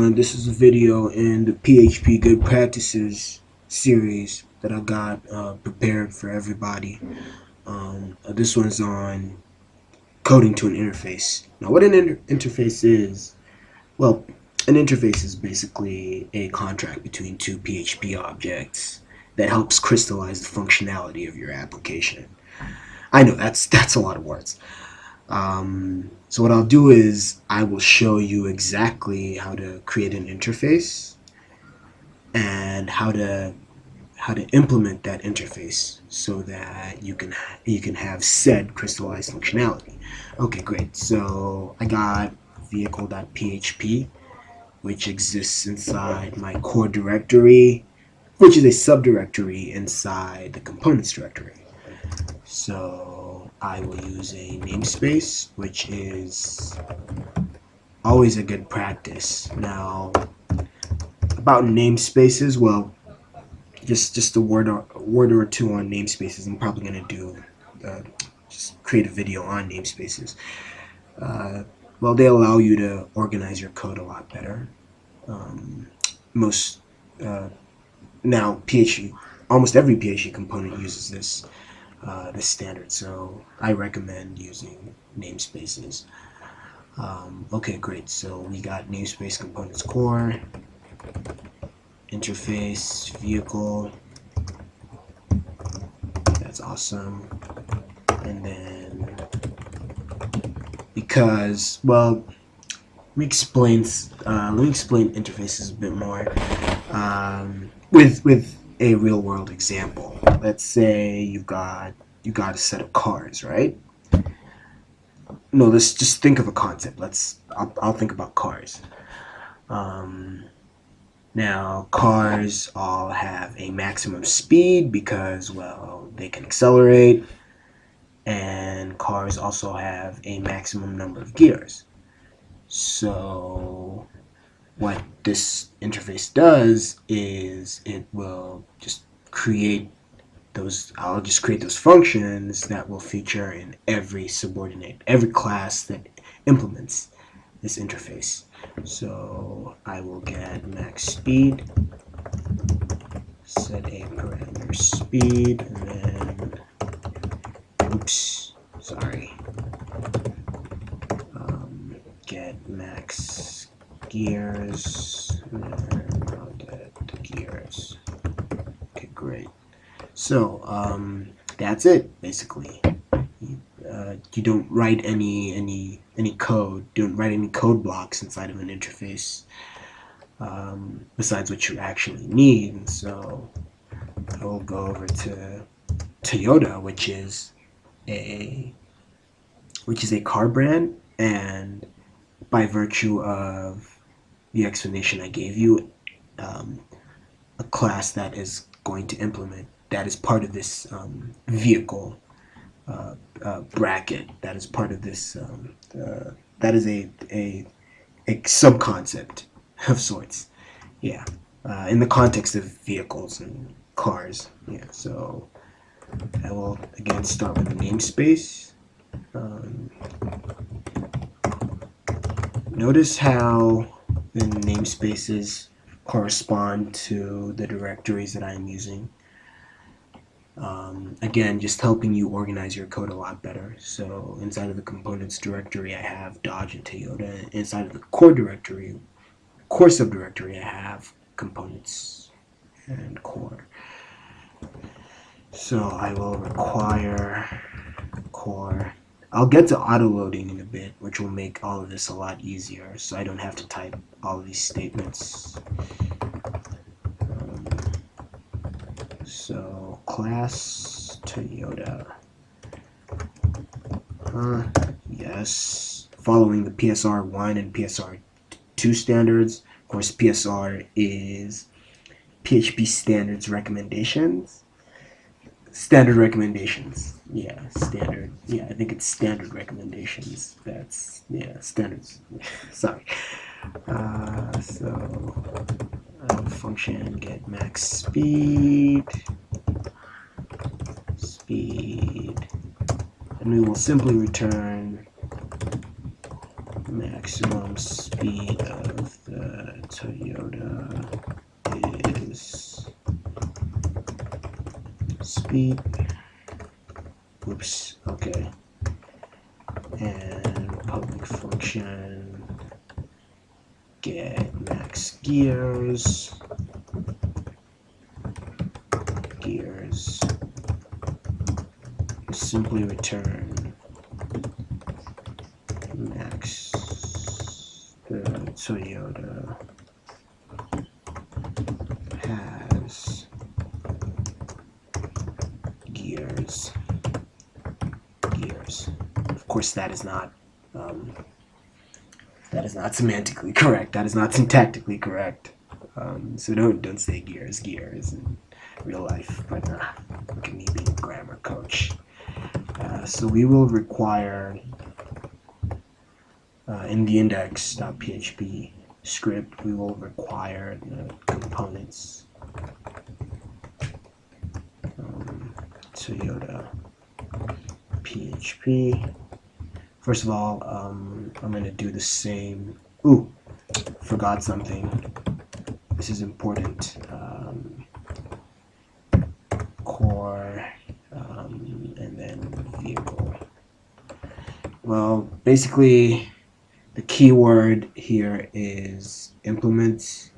everyone, this is a video in the PHP Good Practices series that I got prepared for everybody. This one's on coding to an interface. Now what an interface is, well, an interface is basically a contract between two PHP objects that helps crystallize the functionality of your application. I know that's a lot of words. So what I'll do is I will show you exactly how to create an interface and how to implement that interface so that you can have said crystallized functionality. Okay, great. So I got vehicle.php, which exists inside my core directory, which is a subdirectory inside the components directory. So I will use a namespace, which is always a good practice. Now, about namespaces, well, just a word or two on namespaces. I'm probably gonna do just create a video on namespaces. Well, they allow you to organize your code a lot better. Most now PHP, almost every PHP component uses this standard, so I recommend using namespaces. Okay, great. So we got namespace components core, interface, vehicle. That's awesome. And then because, well, let me explain interfaces a bit more with a real world example. Let's say you got a set of cars, right? No, let's just think of a concept. I'll think about cars. Now, cars all have a maximum speed because, well, they can accelerate, and cars also have a maximum number of gears. So what this interface does is it will just create I'll just create those functions that will feature in every class that implements this interface. So I will get max speed, set a parameter speed, and then, oops, sorry, get max gears, and then I'll get the gears. Okay, great. So that's it basically. You don't write any code. Don't write any code blocks inside of an interface besides what you actually need. And so I will go over to Toyota, which is a car brand, and by virtue of the explanation I gave you, a class that is going to implement that is part of this vehicle bracket, that is part of this that is a subconcept of sorts, yeah, in the context of vehicles and cars. Yeah, so I will again start with the namespace. Notice how the namespaces correspond to the directories that I'm using. Again, just helping you organize your code a lot better. So inside of the components directory, I have Dodge and Toyota. Inside of the core subdirectory, I have components and core. So I will require core. I'll get to auto loading in a bit, which will make all of this a lot easier, so I don't have to type all of these statements. So class Toyota. Yes, following the PSR1 and PSR2 standards. Of course, PSR is PHP standards recommendations. Standard recommendations. Yeah, standard. Yeah, I think it's standard recommendations. That's, yeah, standards. Sorry. So function get max speed, and we will simply return maximum speed of the Toyota is speed. Oops, okay. And public function get max gears. Simply return max the Toyota has gears. Of course, that is not semantically correct. That is not syntactically correct. So don't say gears in real life. But look at me being a grammar coach. So we will require in the index.php script, we will require the components Toyota PHP. First of all, I'm going to do the same. Ooh, forgot something. This is important. Core and then vehicle. Well, basically, the keyword here is implement,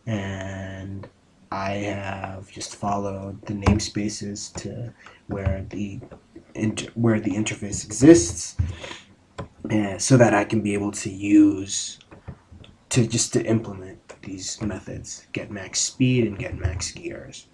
and I have just followed the namespaces to where the interface exists, and so that I can be able to use to implement these methods, get max speed and get max gears.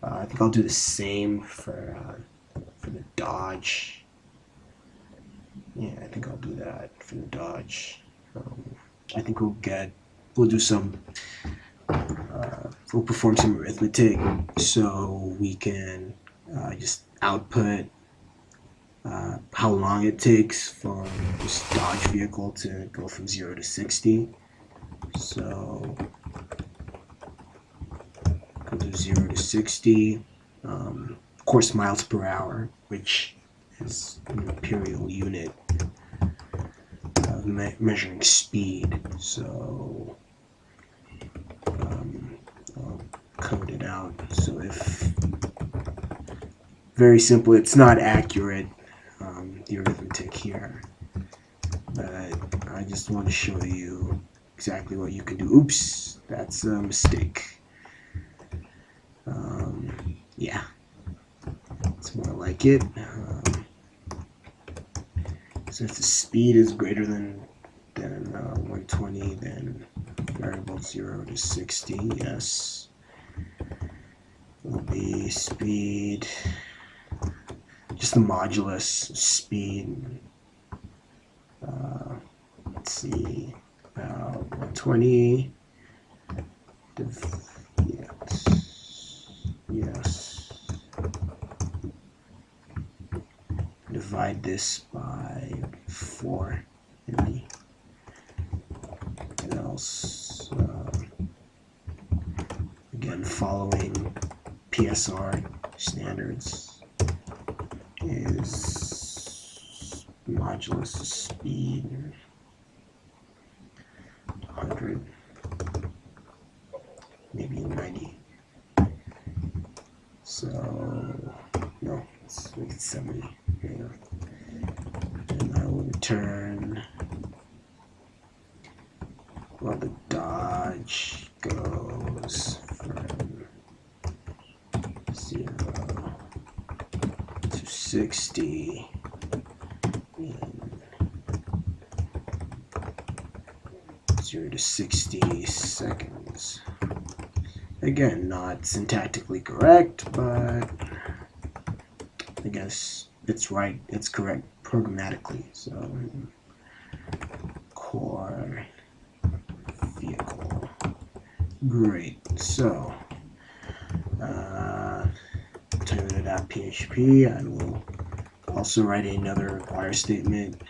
I think I'll do the same for the Dodge. Yeah, I think I'll do that for the Dodge. I think we'll perform some arithmetic so we can just output how long it takes for this Dodge vehicle to go from 0 to 60. So go to 0 to 60. Of course, miles per hour, which is an imperial unit of measuring speed. So I'll code it out. So if very simple, it's not accurate, the arithmetic here, but I just want to show you exactly what you can do. Oops, that's a mistake. Yeah, it's more like it. So if the speed is greater than 120, then variable 0 to 60, yes, will be speed, just the modulus speed. Let's see, about 120. Yes. Divide this by 4 and else again, following PSR standards, is modulus speed 100, maybe 90. So no, let's make it 70. Yeah. And I will return, well, the Dodge goes from 0 to 60 in 0 to 60 seconds. Again, not syntactically correct, but I guess it's right, it's correct programmatically. So core vehicle. Great. So Toyota.php, I will also write another require statement.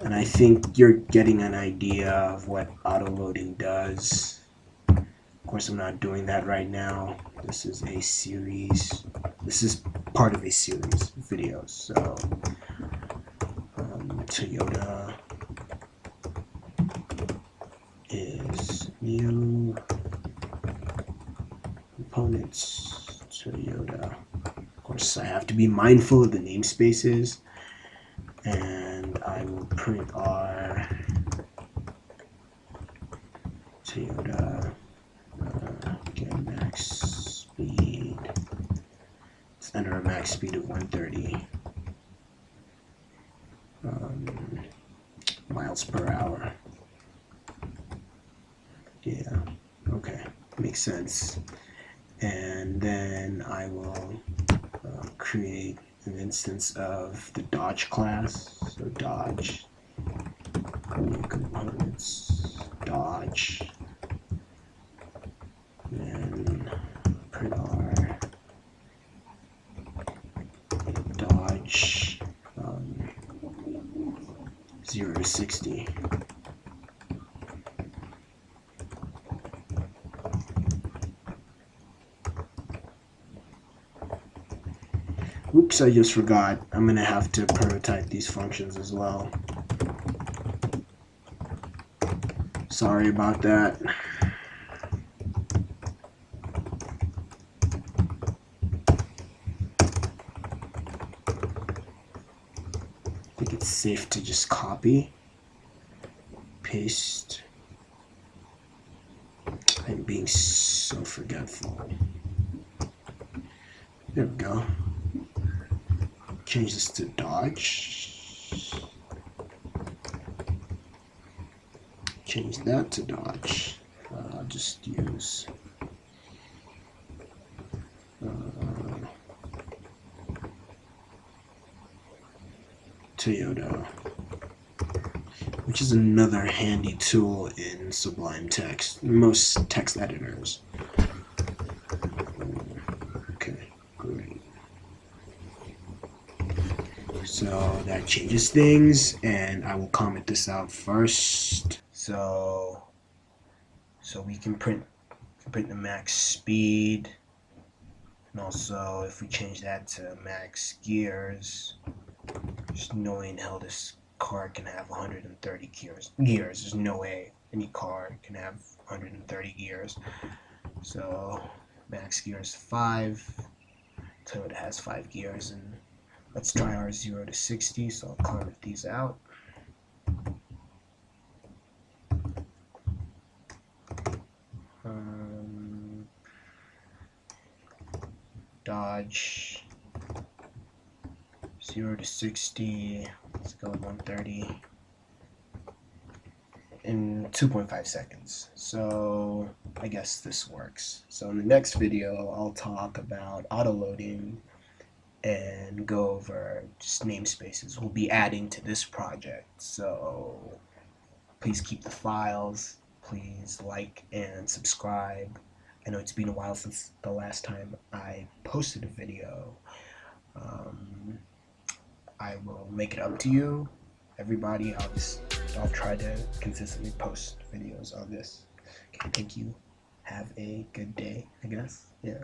And I think you're getting an idea of what auto-loading does. Of course, I'm not doing that right now. This is a series. This is part of a series of videos. So Toyota is new components Toyota. Of course, I have to be mindful of the namespaces, and I will print our Toyota get max speed. Let's enter a max speed of 130 miles per hour. Yeah, okay, makes sense. And then I will create an instance of the Dodge class. So Dodge, new components, Dodge, and print our Dodge 0 to 60. Oops, I just forgot. I'm gonna have to prototype these functions as well. Sorry about that. I think it's safe to just copy, paste. I'm being so forgetful. There we go. Change this to Dodge. Change that to Dodge. I'll just use Toyota, which is another handy tool in Sublime Text, most text editors. Okay, great. So that changes things, and I will comment this out first. So we can print the max speed, and also if we change that to max gears, there's no way in hell this car can have 130 gears. There's no way any car can have 130 gears. So max gears 5. Toyota has 5 gears, and let's try our 0 to 60. So I'll comment these out. Dodge 0 to 60. Let's go with 130 in 2.5 seconds. So I guess this works. So in the next video, I'll talk about auto-loading and go over just namespaces we'll be adding to this project. So please keep the files. Please like and subscribe. I know it's been a while since the last time I posted a video. I will make it up to you, everybody. I'll try to consistently post videos on this. Okay, thank you. Have a good day, I guess. Yeah.